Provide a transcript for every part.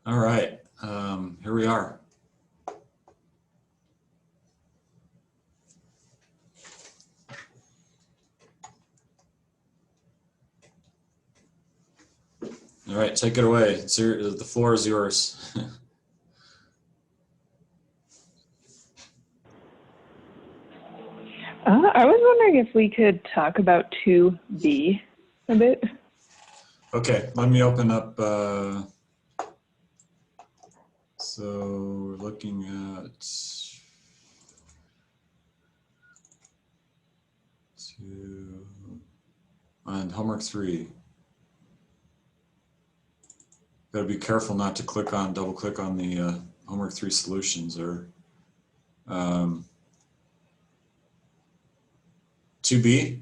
All right, here we are. All right, take it away. The floor is yours. I was wondering if we could talk about 2B a bit. Okay, let me open up. So we're looking at on homework 3. Got to be careful not to double click on the homework 3 solutions or 2B.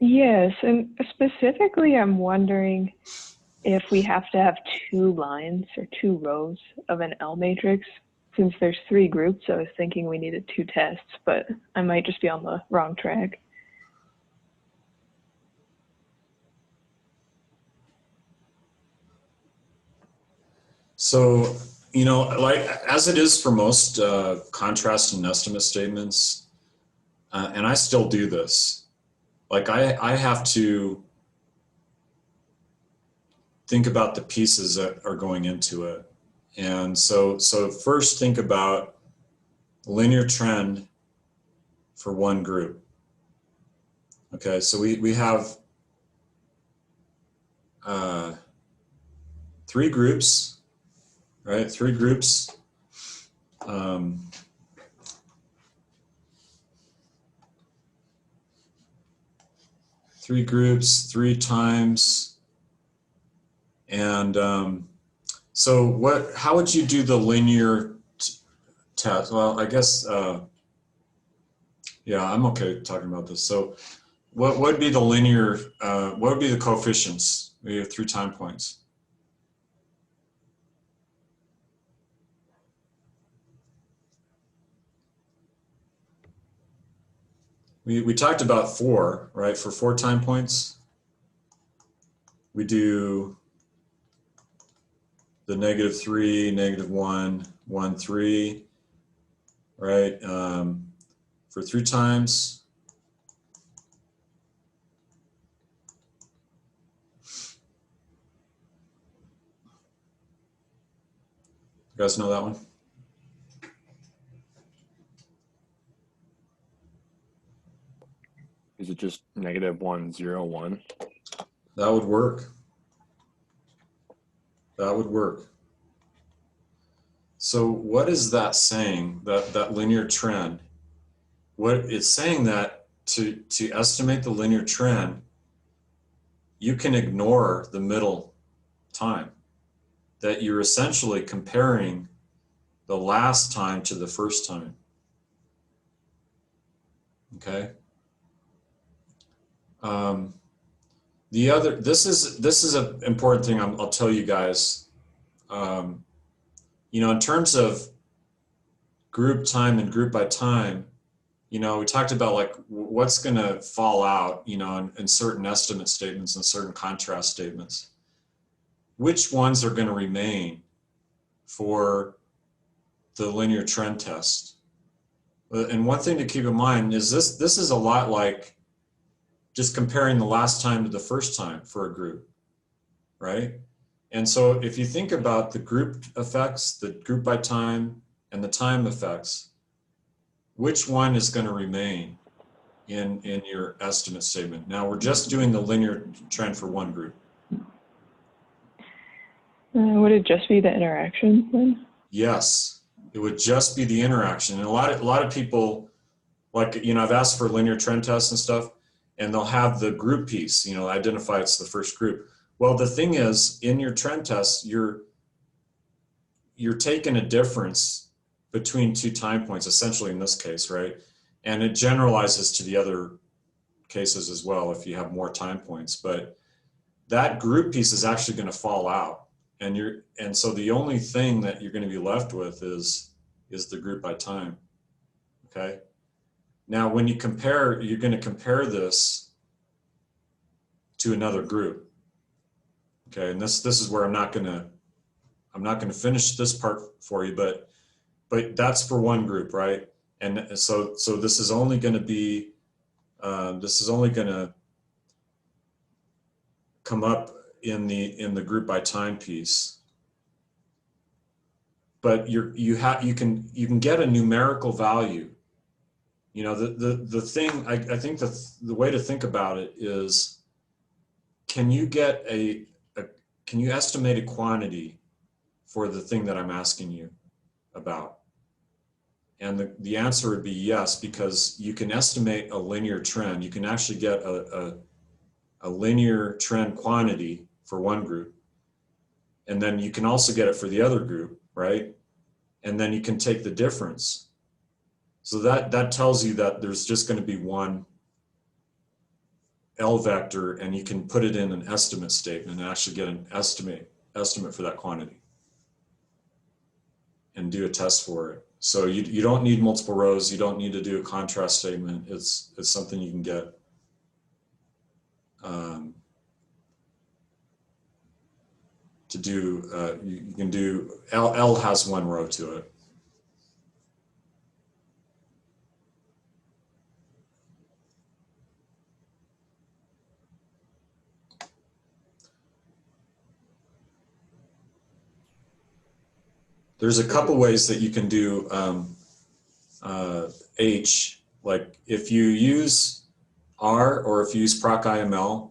Yes, and specifically, I'm wondering if we have to have 2 lines or 2 rows of an L matrix. Since there's 3 groups, I was thinking we needed 2 tests, but I might just be on the wrong track. So, you know, like as it is for most contrast and estimate statements, and I still do this, like I have to think about the pieces that are going into it. And so first think about linear trend for one group. Okay, so we have 3 groups, right? 3 groups. 3 groups, 3 times. And so how would you do the linear test? Well, I guess, yeah, I'm okay talking about this. So what would be the linear, what would be the coefficients? We have 3 time points. We talked about 4, right? For 4 time points, we do the -3, -1, 1, 3, right? For 3 times, you guys know that one? Is it just -1, 0, 1? That would work. That would work. So what is that saying, that linear trend? What it's saying that to estimate the linear trend, you can ignore the middle time. That you're essentially comparing the last time to the first time. Okay. This is an important thing I'll tell you guys. You know, in terms of group time and group by time, you know, we talked about like what's going to fall out, you know, in certain estimate statements and certain contrast statements. Which ones are going to remain for the linear trend test? And one thing to keep in mind is this is a lot like just comparing the last time to the first time for a group, right? And so if you think about the group effects, the group by time, and the time effects, which one is going to remain in your estimate statement? Now we're just doing the linear trend for one group. Would it just be the interaction then? Yes, it would just be the interaction. And a lot of people, like, you know, I've asked for linear trend tests and stuff, and they'll have the group piece, you know, identify it's the first group. Well, the thing is, in your trend test, you're taking a difference between 2 time points, essentially in this case, right? And it generalizes to the other cases as well if you have more time points. But that group piece is actually going to fall out, and so the only thing that you're going to be left with is the group by time. Okay. Now, when you compare, you're going to compare this to another group. Okay, and this is where I'm not gonna finish this part for you, but that's for one group, right? And so this is only going to be this is only going to come up in the group by time piece. But you can get a numerical value. You know, the thing I think the way to think about it is, can you get can you estimate a quantity for the thing that I'm asking you about? And the answer would be yes, because you can estimate a linear trend. You can actually get a linear trend quantity for one group. And then you can also get it for the other group, right? And then you can take the difference. So that tells you that there's just going to be one L vector, and you can put it in an estimate statement and actually get an estimate for that quantity and do a test for it. So you don't need multiple rows. You don't need to do a contrast statement. It's something you can get. To do, you can do, L has one row to it. There's a couple ways that you can do H, like if you use R or if you use ProcIML,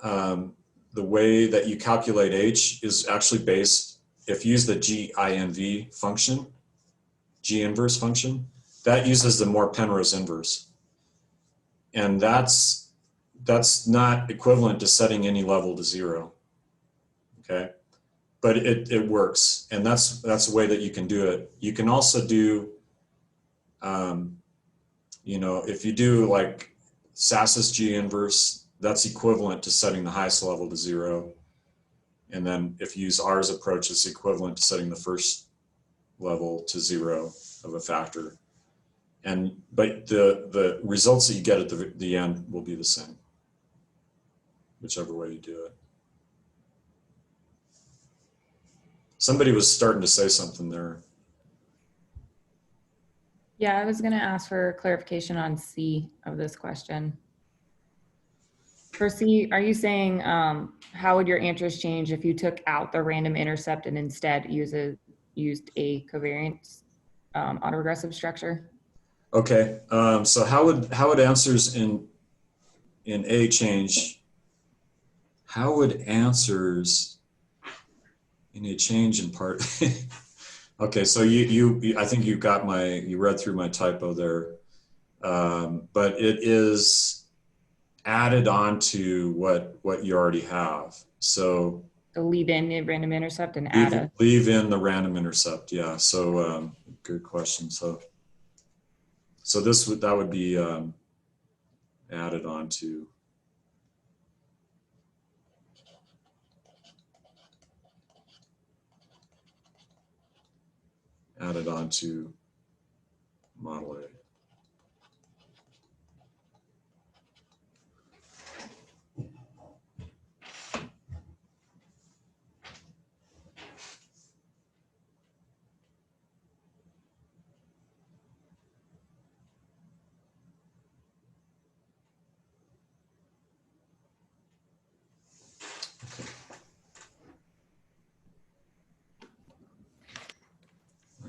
the way that you calculate H is actually based, if you use the GINV function, G inverse function, that uses the Moore-Penrose inverse. And that's not equivalent to setting any level to 0, okay? But it works, and that's a way that you can do it. You can also do, you know, if you do like Sassus G inverse, that's equivalent to setting the highest level to 0. And then if you use R's approach, it's equivalent to setting the first level to 0 of a factor. But the results that you get at the end will be the same, whichever way you do it. Somebody was starting to say something there. Yeah, I was going to ask for clarification on C of this question. For C, are you saying how would your answers change if you took out the random intercept and instead used a covariance autoregressive structure? Okay, so how would answers in A change? How would answers in a change in part? Okay, so I think you read through my typo there, but it is added on to what you already have. So leave in the random intercept and leave in the random intercept. Yeah. So good question. So that would be added on to. Added on to model A.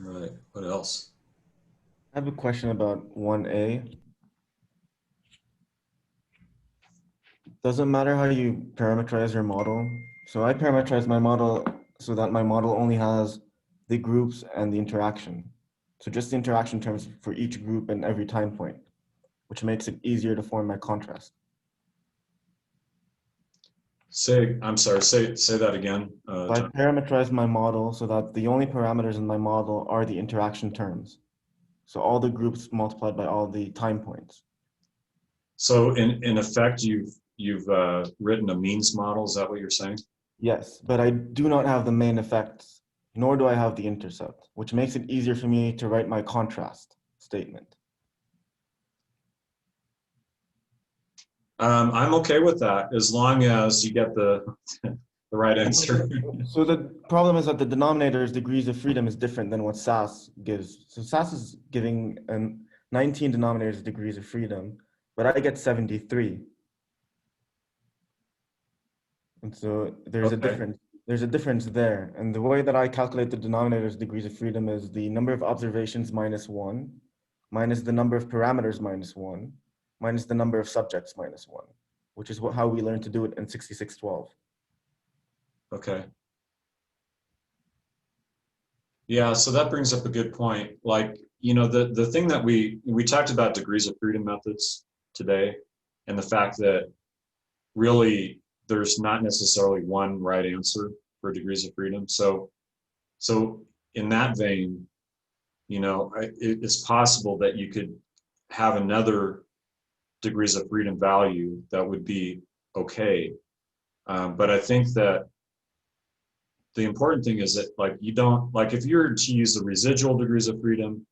All right, what else? I have a question about 1A. Doesn't matter how you parameterize your model. So I parameterize my model so that my model only has the groups and the interaction. So just the interaction terms for each group and every time point, which makes it easier to form my contrast. I'm sorry, say that again. So I parameterize my model so that the only parameters in my model are the interaction terms. So all the groups multiplied by all the time points. So in effect, you've written a means model. Is that what you're saying? Yes, but I do not have the main effects, nor do I have the intercept, which makes it easier for me to write my contrast statement. I'm okay with that as long as you get the the right answer. So the problem is that the denominator's degrees of freedom is different than what SAS gives. So SAS is giving 19 denominators degrees of freedom, but I get 73. And so there's a Okay. difference. There's a difference there. And the way that I calculate the denominator's degrees of freedom is the number of observations minus 1, minus the number of parameters minus 1, minus the number of subjects minus 1, which is how we learned to do it in 6612. Okay. Yeah, so that brings up a good point. Like, you know, the thing that we talked about degrees of freedom methods today, and the fact that really there's not necessarily one right answer for degrees of freedom. So in that vein, you know, it's possible that you could have another degrees of freedom value that would be okay. But I think that the important thing is that, like, you don't, like, if you're to use the residual degrees of freedom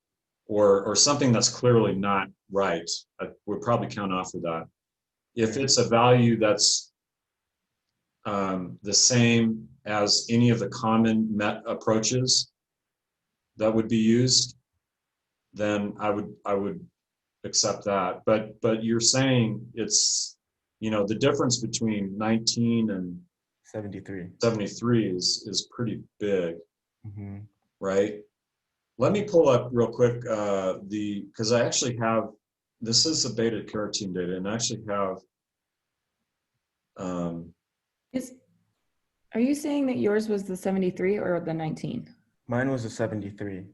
or something that's clearly not right, I would probably count off of that. If it's a value that's the same as any of the common approaches that would be used, then I would accept that. But you're saying it's, you know, the difference between 19 and 73. 73 is pretty big, Mm-hmm. right? Let me pull up real quick because I actually have, this is the beta carotene data, and I actually have Are you saying that yours was the 73 or the 19? Mine was a 73.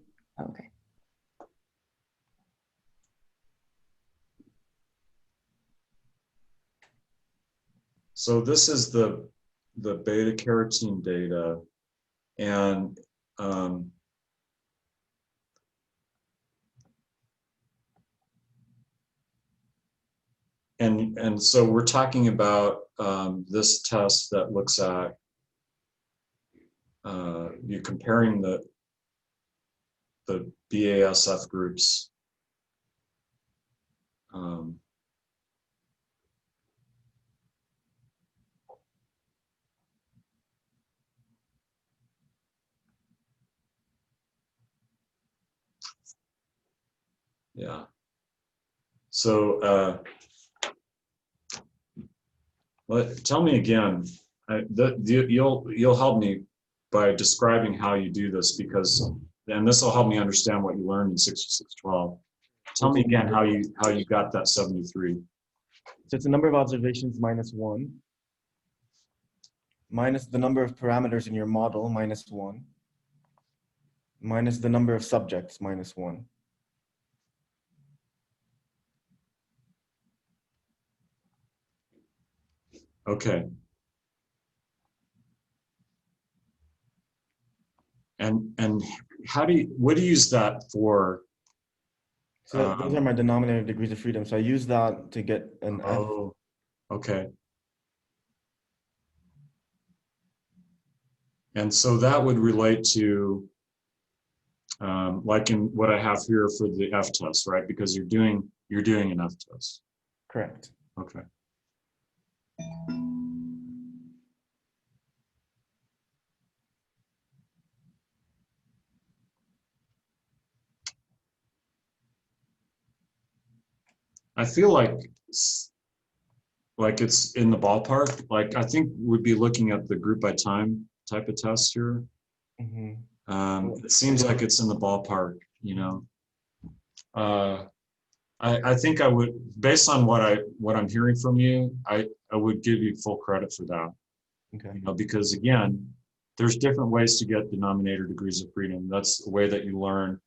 Okay. so this is the beta carotene data, and and so we're talking about this test that looks at you comparing the BASF groups. Yeah. So tell me again. You'll help me by describing how you do this, because then this will help me understand what you learned in 6612. Tell me again how you got that 73. So it's the number of observations minus 1, minus the number of parameters in your model minus 1, minus the number of subjects minus 1. Okay. And what do you use that for? So those are my denominator degrees of freedom. So I use that to get an F. Oh, okay. And so that would relate to like in what I have here for the F test, right? Because you're doing an F test. Correct. Okay. I feel like it's in the ballpark. Like, I think we'd be looking at the group by time type of test here. Mm-hmm. It seems like it's in the ballpark, you know. I think I would, based on what I'm hearing from you, I would give you full credit for that. Okay. You know, because again, there's different ways to get denominator degrees of freedom. That's the way that you learn.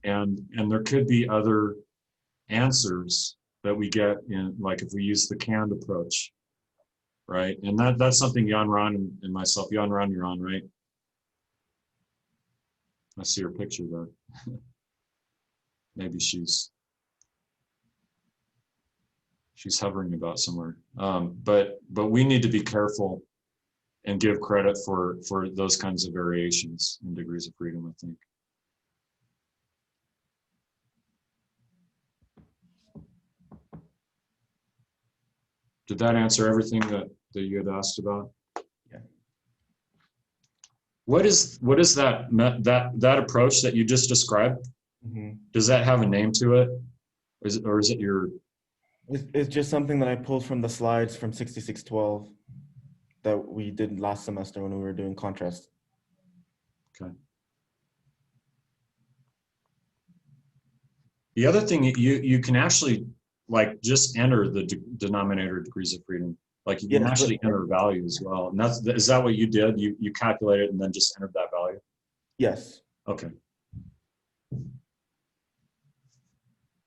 And there could be other answers that we get in, like if we use the canned approach, right? And that's something Jan Ron and myself, Jan Ron, you're on, right? I see her picture there. Maybe she's hovering about somewhere. But we need to be careful and give credit for those kinds of variations in degrees of freedom, I think. Did that answer everything that you had asked about? Yeah. What is that approach that you just described? Mhm. Does that have a name to it? Or is it your? It's just something that I pulled from the slides from 6612 that we did last semester when we were doing contrast. Okay. The other thing, you can actually like just enter the denominator degrees of freedom. Like you can Yes, actually enter a value as well. And is that what you did? You calculated and then just entered that value? yes. Okay.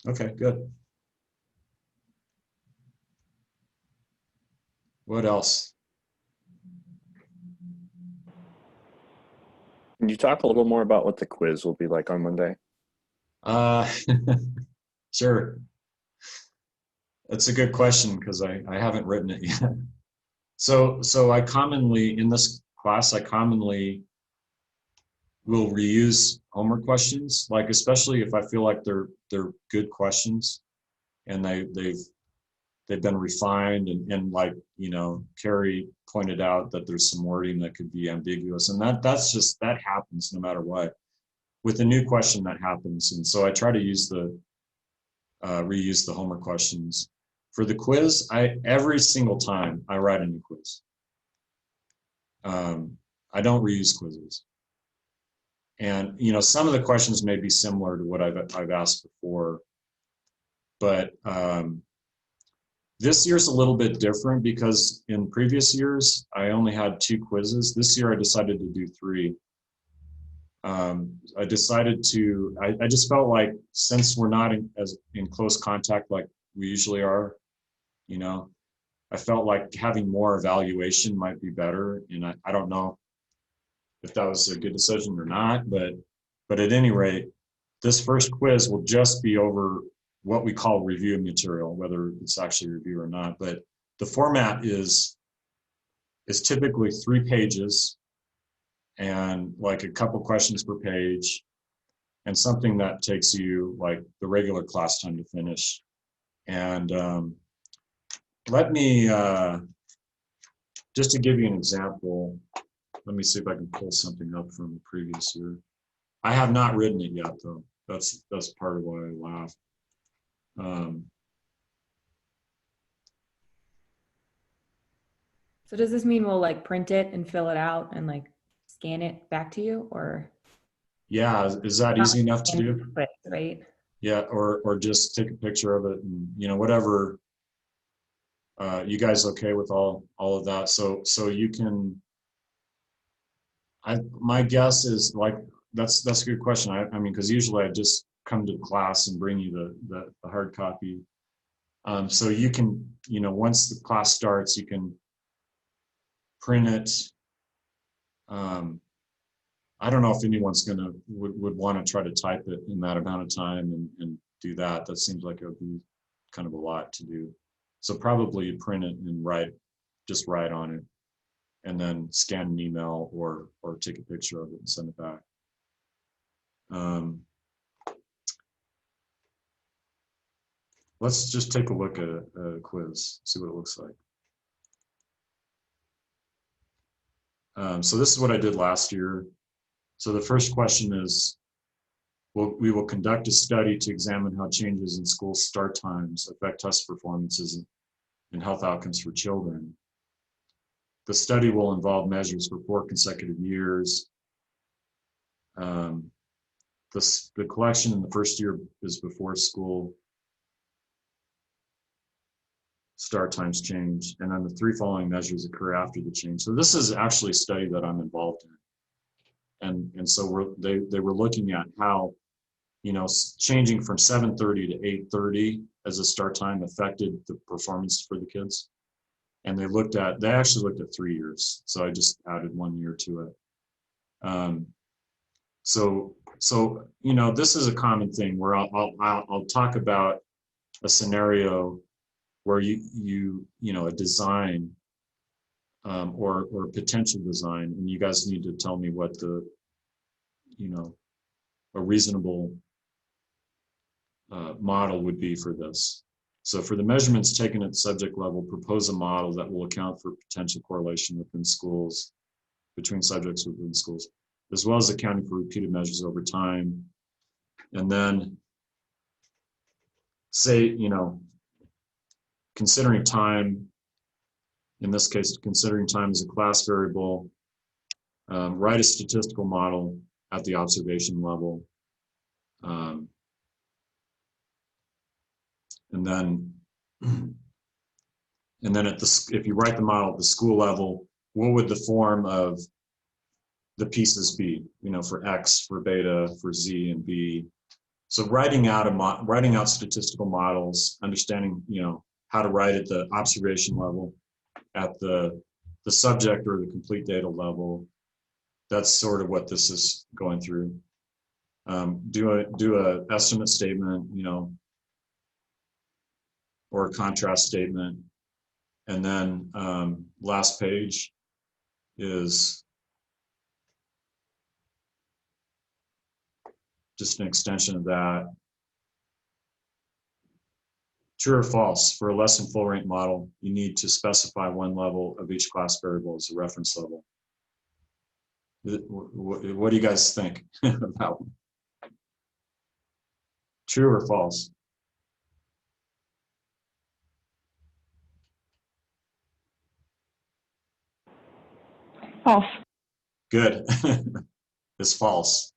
Okay, good. What else? Can you talk a little more about what the quiz will be like on Monday? Uh, sure. That's a good question because I haven't written it yet. So I commonly, in this class, I commonly will reuse homework questions, like especially if I feel like they're good questions and they've been refined and like, you know, Carrie pointed out that there's some wording that could be ambiguous, and that happens no matter what. With a new question that happens, and so I try to use reuse the homework questions. For the quiz, every single time I write a new quiz. I don't reuse quizzes. And you know, some of the questions may be similar to what I've asked before, but this year's a little bit different because in previous years I only had 2 quizzes. This year I decided to do 3. I decided to. I just felt like since we're not in close contact like we usually are, you know, I felt like having more evaluation might be better. And I don't know if that was a good decision or not, but at any rate, this first quiz will just be over what we call review material, whether it's actually review or not. But the format is typically 3 pages and like a couple questions per page and something that takes you like the regular class time to finish. And let me, just to give you an example, let me see if I can pull something up from the previous year. I have not written it yet though. That's part of why I laughed. So does this mean we'll like print it and fill it out and like scan it back to you, or Yeah, is that easy enough to do? quick, right? Yeah, or just take a picture of it and you know whatever. You guys okay with all of that? So you can. My guess is like that's a good question. I mean, because usually I just come to class and bring you the hard copy. So you can, you know, once the class starts, you can print it. I don't know if anyone's would want to try to type it in that amount of time and do that. That seems like it would be kind of a lot to do. So probably print it and just write on it, and then scan an email or take a picture of it and send it back. Let's just take a look at a quiz, see what it looks like. So this is what I did last year. So the first question is, we will conduct a study to examine how changes in school start times affect test performances and health outcomes for children. The study will involve measures for 4 consecutive years. The collection in the first year is before school start times change, and then the 3 following measures occur after the change. So this is actually a study that I'm involved in, and so they were looking at how, you know, changing from 7:30 to 8:30 as a start time affected the performance for the kids. And they actually looked at 3 years. So I just added 1 year to it. So you know, this is a common thing where I'll talk about a scenario where you know, a design or potential design, and you guys need to tell me what the, you know, a reasonable model would be for this. So for the measurements taken at the subject level, propose a model that will account for potential correlation within schools, between subjects within schools, as well as accounting for repeated measures over time. And then say, you know, considering time, in this case, considering time as a class variable, write a statistical model at the observation level. And then at the, if you write the model at the school level, what would the form of the pieces be? You know, for X, for beta, for Z and B. So writing out statistical models, understanding, you know, how to write at the observation level, at the subject or the complete data level. That's sort of what this is going through. Do a estimate statement, you know, or a contrast statement. And then last page is just an extension of that. True or false, for a lesson flow rate model, you need to specify one level of each class variable as a reference level. What do you guys think about one? True or false? False. Good. It's false.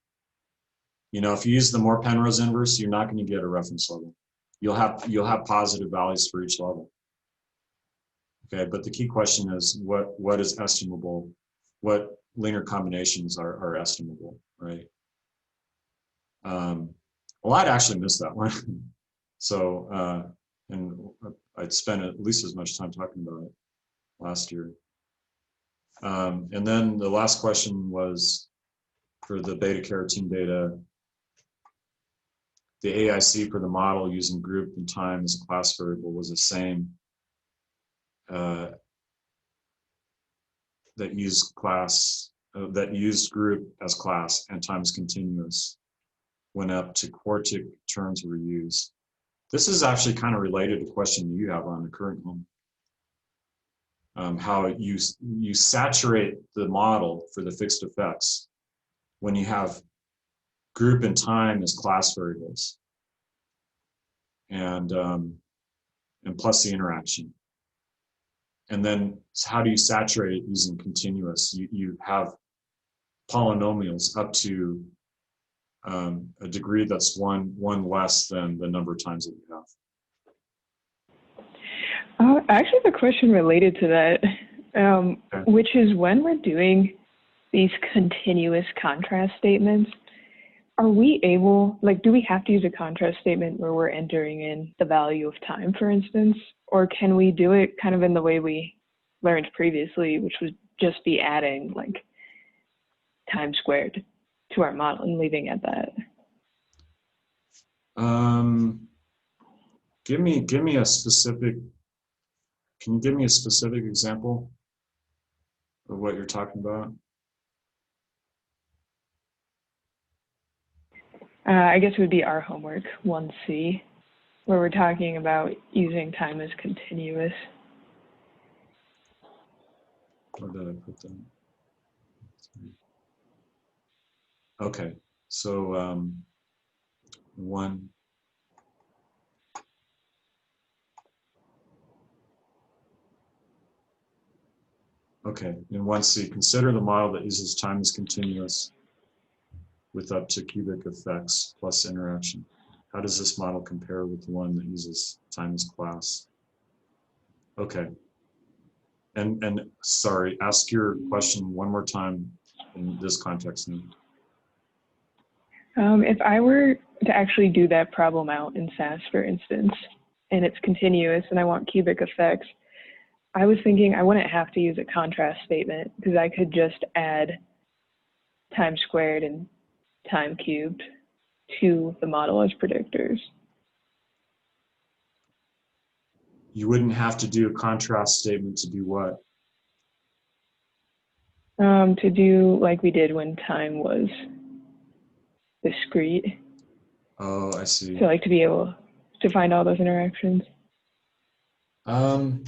You know, if you use the Moore Penrose inverse, you're not going to get a reference level. You'll have positive values for each level. Okay, but the key question is what is estimable? What linear combinations are estimable, right? Well, I'd actually missed that one. So, and I'd spent at least as much time talking about it last year. And then the last question was for the beta carotene data, the AIC for the model using group and time as a class variable was the same that used class, that used group as class and times continuous when up to quartic terms were used. This is actually kind of related to the question you have on the current one. How you saturate the model for the fixed effects when you have group and time as class variables, and plus the interaction. And then how do you saturate it using continuous? You have polynomials up to a degree that's one less than the number of times that you have. I actually have a question related to that, Okay. which is when we're doing these continuous contrast statements, are we able, like, do we have to use a contrast statement where we're entering in the value of time, for instance? Or can we do it kind of in the way we learned previously, which would just be adding, like, time squared to our model and leaving it at that? Give me a specific, can you give me a specific example of what you're talking about? I guess it would be our homework, 1C, where we're talking about using time as continuous. Where did I put them? Okay, so one. Okay, in 1C, consider the model that uses time as continuous with up to cubic effects plus interaction. How does this model compare with the one that uses time as class? Okay. And sorry, ask your question one more time in this context now. If I were to actually do that problem out in SAS, for instance, and it's continuous and I want cubic effects, I was thinking I wouldn't have to use a contrast statement because I could just add time squared and time cubed to the model as predictors. You wouldn't have to do a contrast statement to do what? To do like we did when time was discrete. Oh, I see. So like to be able to find all those interactions. Um,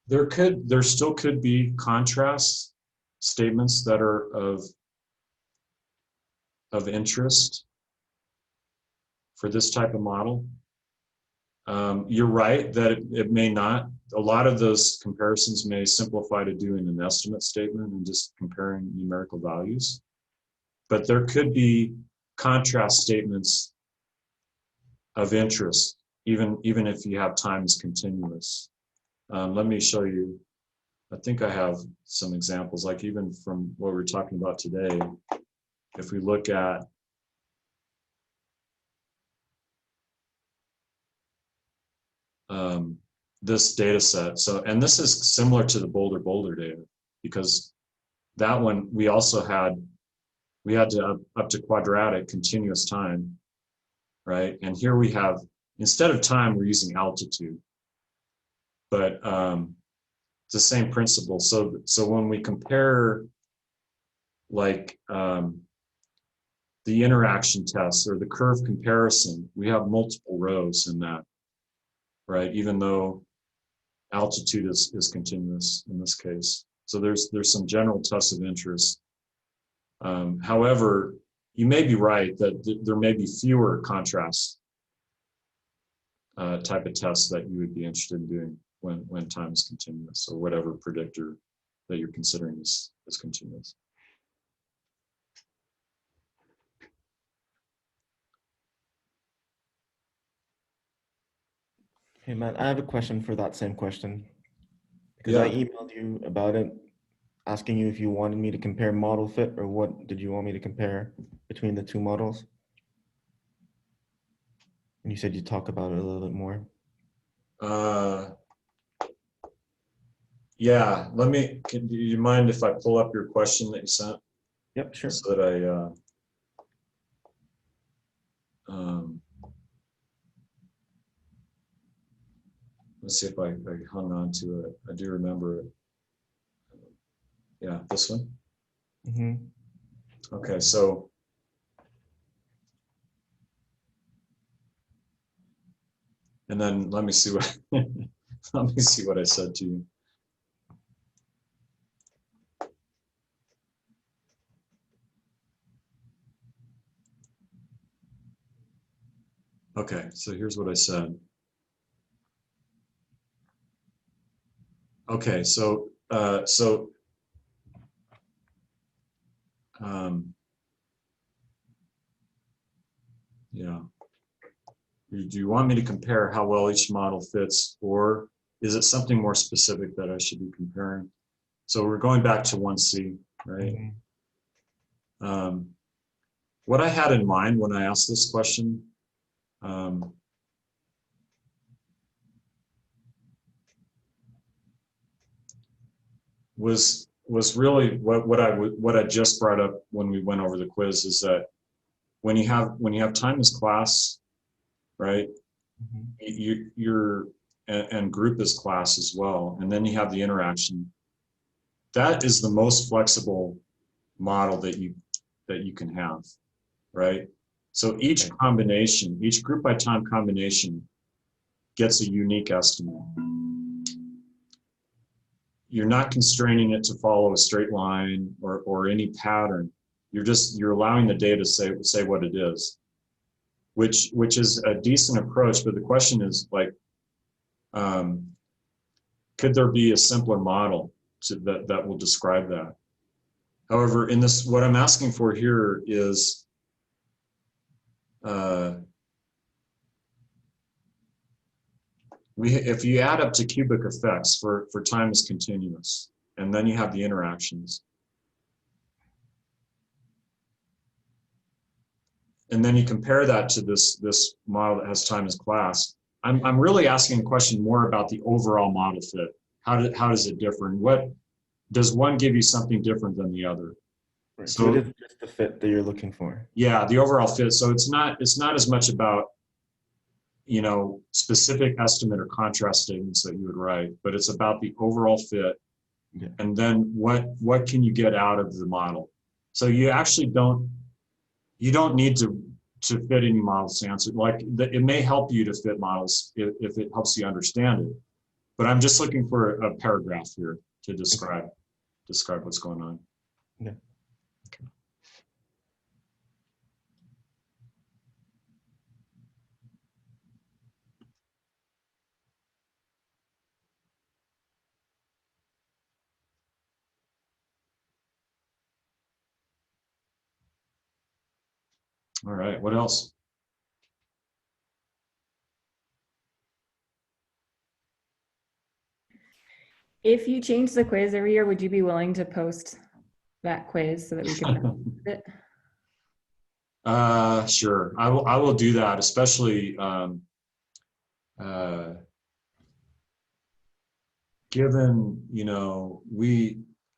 there still could be contrast statements that are of interest for this type of model. You're right that it may not. A lot of those comparisons may simplify to doing an estimate statement and just comparing numerical values. But there could be contrast statements of interest, even if you have time as continuous. Let me show you. I think I have some examples, like even from what we're talking about today. If we look at this data set, and this is similar to the Boulder data, because that one we had to up to quadratic continuous time, right? And here we have, instead of time, we're using altitude, but it's the same principle. So when we compare like the interaction test or the curve comparison, we have multiple rows in that, right? Even though altitude is continuous in this case. So there's some general tests of interest. However, you may be right that there may be fewer contrast type of tests that you would be interested in doing when time is continuous, or whatever predictor that you're considering is continuous. Hey, Matt, I have a question for that same question. Because I emailed you about it, asking you if you wanted me to compare model fit, or what did you want me to compare between the two models? And you said you'd talk about it a little bit more. Yeah, do you mind if I pull up your question that you sent? Yep, sure. So that let's see if I hung on to it. I do remember it. Yeah, this one. Mm-hmm. Okay, so and then let me see what let me see what I said to you. Okay, so here's what I said. Okay, so yeah. Do you want me to compare how well each model fits, or is it something more specific that I should be comparing? So we're going back to 1C, right? Mm-hmm. What I had in mind when I asked this question was really what I just brought up when we went over the quiz, is that when you have time as class, right? Mm-hmm. You're and group as class as well, and then you have the interaction. That is the most flexible model that you can have, right? So each combination, each group by time combination gets a unique estimate. You're not constraining it to follow a straight line or any pattern. You're allowing the data to say what it is, which is a decent approach. But the question is, like, could there be a simpler model that will describe that? However, in this, what I'm asking for here is if you add up to cubic effects for time is continuous, and then you have the interactions, and then you compare that to this model that has time as class, I'm really asking a question more about the overall model fit. How does it differ, and what does one give you something different than the other? Right. So it is just the fit that you're looking for. Yeah, the overall fit. So it's not as much about, you know, specific estimate or contrast statements that you would write, but it's about the overall fit Yeah. And then what can you get out of the model? So you actually don't need to fit any models to answer. Like it may help you to fit models if it helps you understand it. But I'm just looking for a paragraph here to describe what's going on. Yeah. Okay. All right, what else? If you change the quiz every year, would you be willing to post that quiz so that we could it? Sure, I will do that, especially given,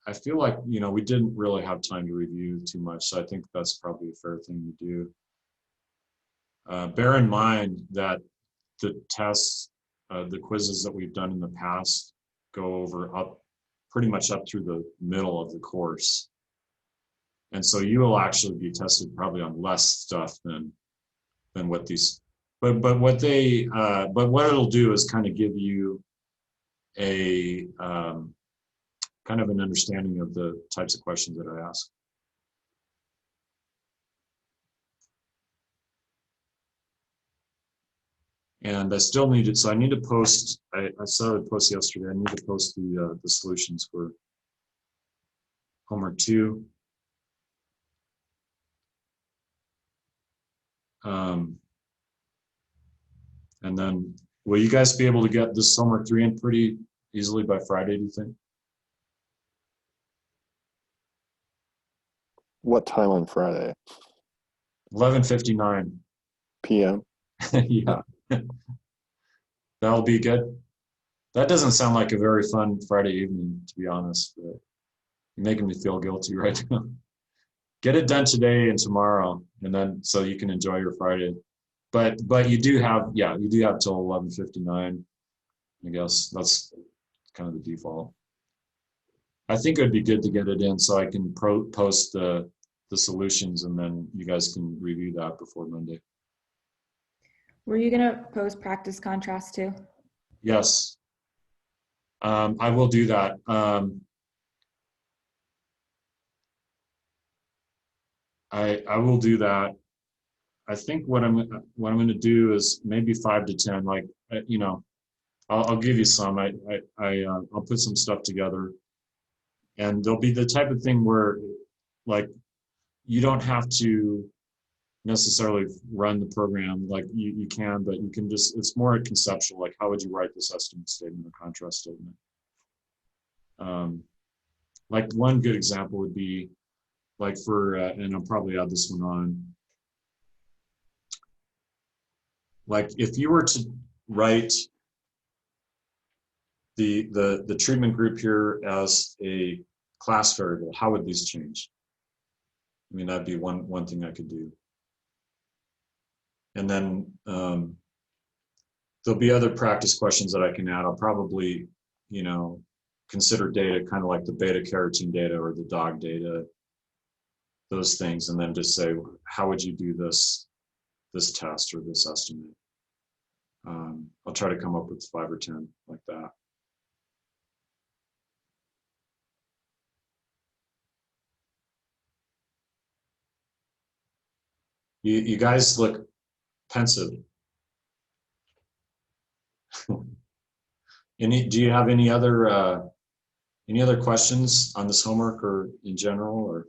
I feel like, we didn't really have time to review too much, so I think that's probably a fair thing to do. Bear in mind that the tests, the quizzes that we've done in the past go over pretty much up through the middle of the course. And so you will actually be tested probably on less stuff than what these, but what it'll do is kind of give you a kind of an understanding of the types of questions that I ask. And I still need it, so I need to post. I started to post yesterday. I need to post the solutions for homework 2. And then, will you guys be able to get this homework 3 in pretty easily by Friday? Do you think? What time on Friday? 11:59 PM? Yeah, that'll be good. That doesn't sound like a very fun Friday evening, to be honest. But you're making me feel guilty right now. Get it done today and tomorrow, and then so you can enjoy your Friday. But you do have till 11:59. I guess that's kind of the default. I think it would be good to get it in so I can post the solutions, and then you guys can review that before Monday. Were you gonna post practice contrast too? Yes, I will do that. I will do that. I think what I'm going to do is maybe 5 to 10. Like I'll give you some. I'll put some stuff together, and there'll be the type of thing where, like, you don't have to necessarily run the program. Like you can, but you can just. It's more conceptual. Like, how would you write this estimate statement or contrast statement? Like one good example would be, like and I'll probably add this one on. Like if you were to write the treatment group here as a class variable, how would these change? I mean, that'd be one thing I could do. And then there'll be other practice questions that I can add. I'll probably, consider data kind of like the beta carotene data or the dog data, those things, and then just say, how would you do this test or this estimate? I'll try to come up with 5 or 10 like that. You guys look pensive. Do you have any other questions on this homework or in general, or?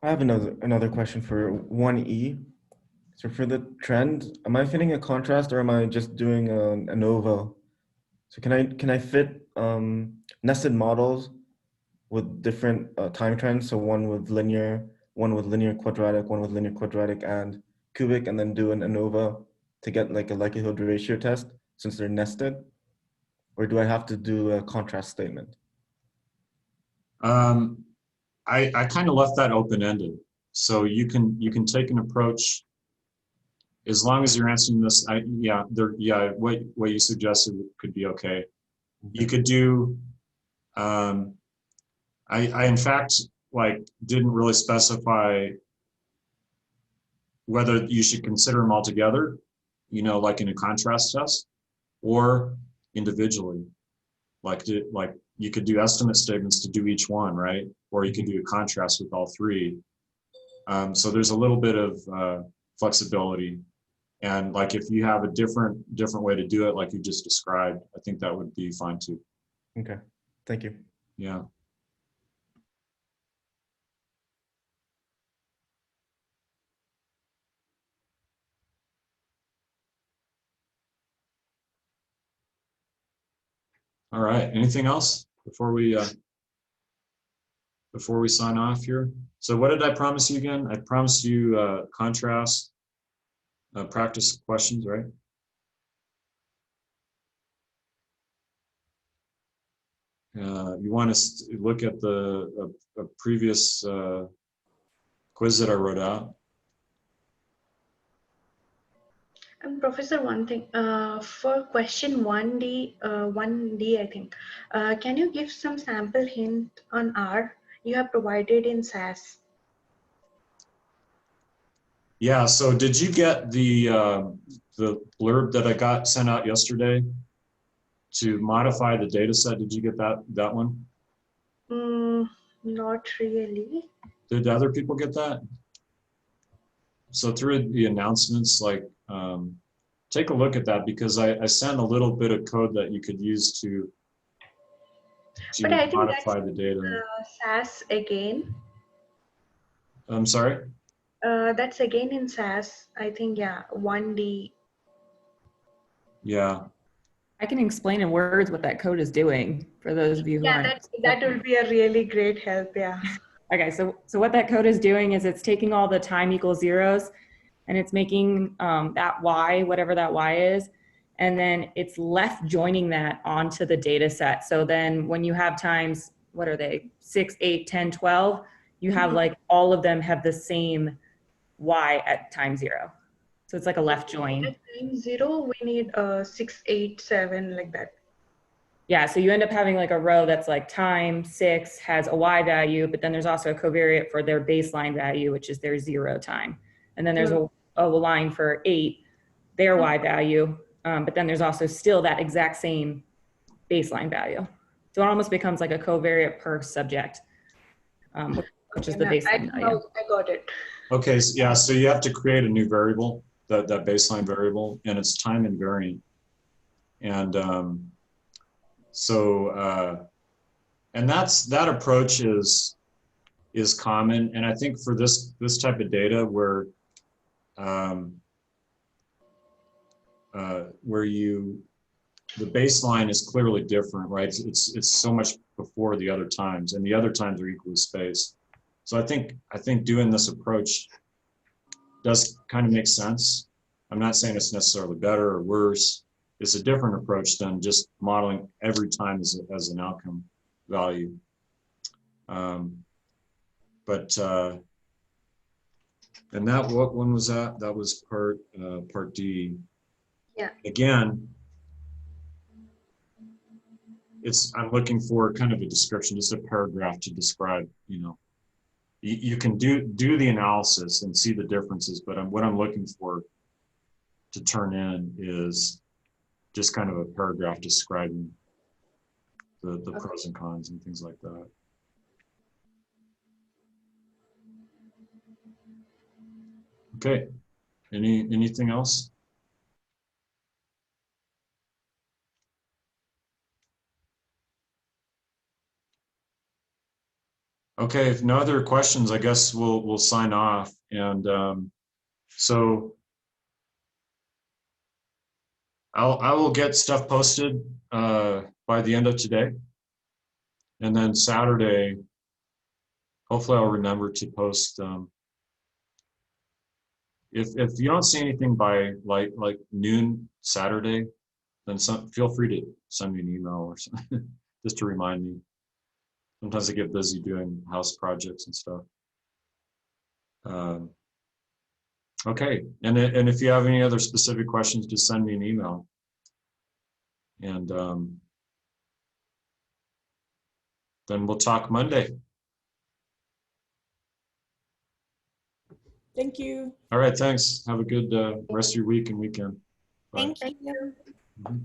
I have another question for 1E. So for the trend, am I fitting a contrast or am I just doing an ANOVA? So can I fit nested models with different time trends? So one with linear quadratic, one with linear quadratic and cubic, and then do an ANOVA to get like a likelihood ratio test since they're nested? Or do I have to do a contrast statement? I kind of left that open-ended. So you can take an approach as long as you're answering this, what you suggested could be okay. You could do, I in fact, like, didn't really specify whether you should consider them all together, you know, like in a contrast test, or individually. Like you could do estimate statements to do each one, right? Or you could do a contrast with all three. So there's a little bit of flexibility. And like if you have a different way to do it, like you just described, I think that would be fine too. Okay, thank you. Yeah. All right. Anything else before we sign off here? So what did I promise you again? I promised you contrast, practice questions, right? You want to look at the a previous quiz that I wrote out. And Professor, one thing, for question 1D, 1D, I think, can you give some sample hint on R you have provided in SAS? Yeah, so did you get the blurb that I got sent out yesterday to modify the data set? Did you get that one? Not really. Did other people get that? So through the announcements, like, take a look at that, because I sent a little bit of code that you could use to But I think modify that's the data. SAS again. I'm sorry? That's again in SAS. I think, yeah, 1D. Yeah. I can explain in words what that code is doing for those of you who Yeah, aren't. that will be a really great help, yeah. Okay, so what that code is doing is it's taking all the time equals zeros and it's making that y, whatever that y is, and then it's left joining that onto the data set. So then when you have times, what are they, 6, 8, 10, 12, you have like all of them have the same y at time 0. So it's like a left join. At time 0, we need 6, 8, 7, like that. Yeah, so you end up having like a row that's like time 6 has a y value, but then there's also a covariate for their baseline value, which is their 0 time. And then there's a line for 8, their y value, but then there's also still that exact same baseline value. So it almost becomes like a covariate per subject, which is the baseline value. I got it. Okay, so yeah, so you have to create a new variable, that baseline variable, and it's time invariant. And and that approach is common, and I think for this type of data where the baseline is clearly different, right? It's so much before the other times, and the other times are equally spaced. So I think doing this approach does kind of make sense. I'm not saying it's necessarily better or worse. It's a different approach than just modeling every time as an outcome value. And that, what one was that? That was part D. Yeah. Again, I'm looking for kind of a description, just a paragraph to describe, you know, you can do the analysis and see the differences, but what I'm looking for to turn in is just kind of a paragraph describing the pros and cons and things like that. Okay, anything else? Okay, if no other questions, I guess we'll sign off. And so I will get stuff posted by the end of today, and then Saturday, hopefully I'll remember to post. If you don't see anything by like noon Saturday, then feel free to send me an email or something just to remind me. Sometimes I get busy doing house projects and stuff. Okay, and if you have any other specific questions, just send me an email. And then we'll talk Monday. Thank you. All right, thanks. Have a good rest of your week and weekend. Bye. Thank you. Mhm.